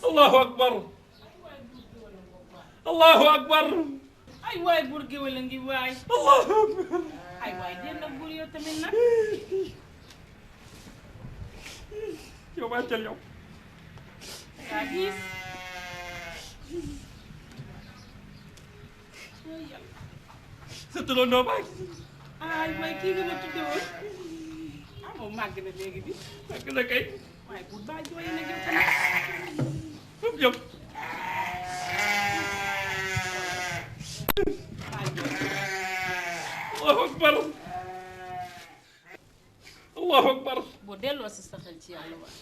allahu akbar allahu akbar ay waay buur géwél a ngi waay allahu akbar ay waay déet nag buur yow tamit nag yow wàccal yow yaa gis sa turandoo baa ngi ay waay kii nga ma tudde woon ah moom màgg na léegi bi màgg na kay waaye buur baa jooy na yow tamit foofu yow allahu akbar allahu akbar boo delloo si sa xel ci yàlla waay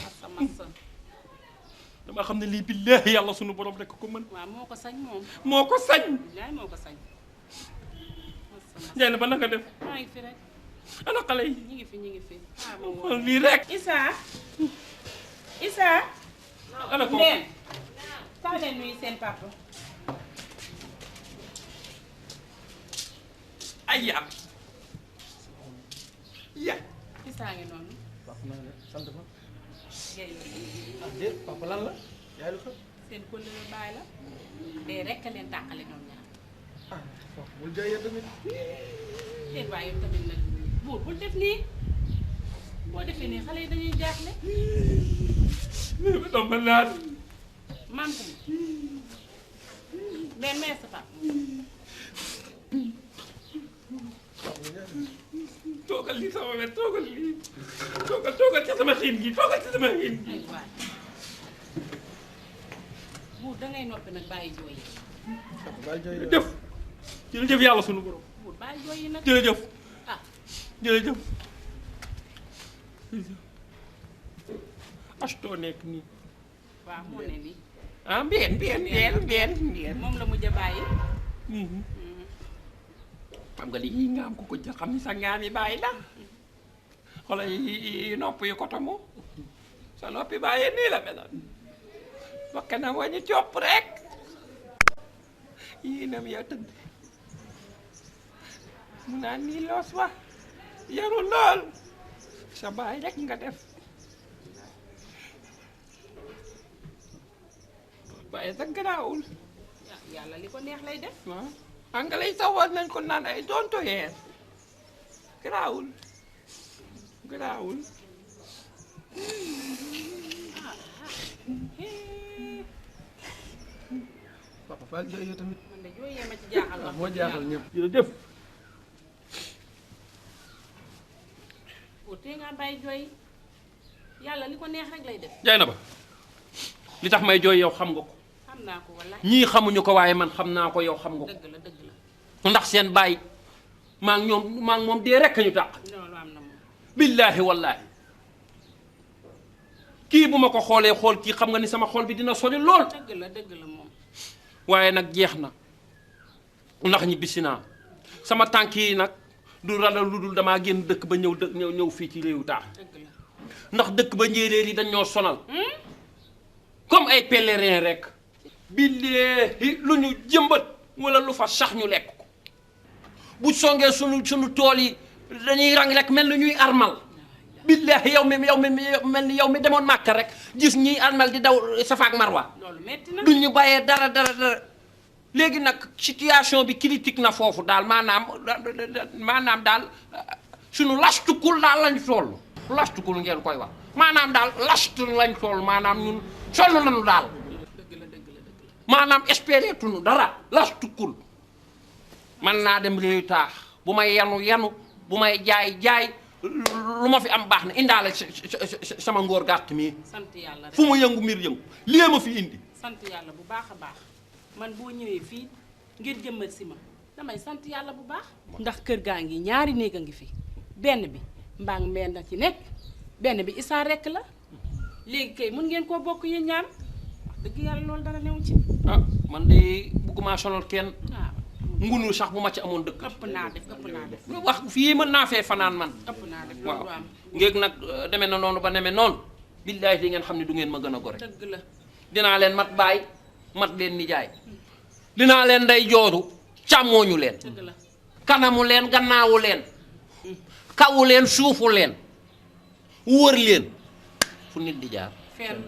massa massa dama xam ne lii billaahi yàlla sunu borom rek ko mën waaw moo ko sañ moom moo ko sañ billaay moo ko sañ massa massa Ndiaye ba naka def maa ngi fi rek ana xale yi ñi ngi fi xool lii rek Issa ana ko Ndeen kaa leen nuyu seen papa ay ya ya Issa ngi noonu papa naa ne sant fa Guèye la ah déet papa lan la yaay lu xew seen kóllëre baay la dee rek a leen tàqale ñoom ñaar ah papa bul jooyee tamit déet waaye yow tamit nag buur bul def nii boo defee nii xale yi dañuy jaaxle mais ba dama naan maam ko benn mee sa papa toogal lii sama wet toogal lii toogal ci sama xiin gi toogal ci sama xiin gi ay waay buur dangay noppi nag bàyyi jooy yi papa bàyyi jooyee jërëjëf jërëjëf yàlla sunu borom buur bàyyi jooy yi nag jërëjëf ah jërëjëf astoo nekk nii waaw moo ne nii ah mbeen moom la mujj a bàyyi xam nga li nga am ku ko jël xam ni sa ngaam yi bàyyi la xoolal yi nopp yi kotamu sa noppi bàyyi nii la meloon bakk na wañu copp rek yii nam yaa tëdd mu naan nii loos wa yaru lool sa baay rek nga def waaye sa garaawul yàlla li ko neex lay def waaw anglais yi sax war nañ ko naan ay donto yeer garaawul papa bàyyi jooyee tamit man de jooyee ma ci jaaxal wax moo jaaxal ñëpp jërëjëf buur tee ngaa bàyyi jooy yàlla li ko neex rek lay def jaay na ba li tax may jooy yow xam nga ko xam naa ko wallaay ñii xamuñu ko waaye man xam naa ko yow xam nga ko dëgg la ndax seen baay maa ngi moom dee rekk ñu tàq loolu am na moom billaahi wallaahi kii bu ma ko xoolee xool kii xam nga ni sama xol bi dina sori lool dëgg la moom waaye nag jeex na ndax ñi bisi naa sama tànk yi nag du rala lu dul damaa génn dëkk ba ñëw fii ci réewu taax dëgg la ndax dëkk ba njéeréer yi dañ ñoo sonal comme ay pèlerin rek billaahi lu ñu jëmbat wala lu fa sax ñu lekk ko bu songee sunu tool yi dañuy rang rek mel ni ñuy armal billaahi yow mi mel ni yow mi demoon Màkka rek gis ñiy armal di daw Safa ak Marwa loolu metti na duñ ñu bàyyee dara léegi nag situation bi critique na foofu daal maanaam daal sunu lastukul daal lañ toll lastukul ngeen koy wax maanaam daal lastu lañ toll maanaam ñun sonn nañu daal dëgg la maanaam espéré tunu dara lastukul man naa dem réew taax bu may yanu bu may jaay lu ma fi am baax na indaale sama ngóor gàtt mii sant yàlla rek fu mu yëngu mbir yëngu lii ma fi indi sant yàlla bu baax a baax man boo ñëwee fii ngir jëmmal si ma damay sant yàlla bu baax ndax kër gaa ngi ñaari néeg a ngi fi benn bi mbaang meen na ci nekk benn bi Issa rekk la léegi kay mun ngeen koo bokk yéen ñaar wax dëgg yàlla loolu dara newu ci ah man de bëgguma sonal kenn waaw ngunu sax bu ma ci amoon dëkk ëpp naa def wax fii mën naa fee fanaan man ëpp naa def waaw loolu am ngéeg nag demee na noonu ba demee noonu billaahi di ngeen xam ne du ngeen ma gën a gore dëgg la dinaa leen mat baay mat leen nijaay dinaa leen day jooru càmmooñu leen dëgg la kanamu leen gannaawu leen kawu leen suufu leen wër leen fu nit di jaar fenn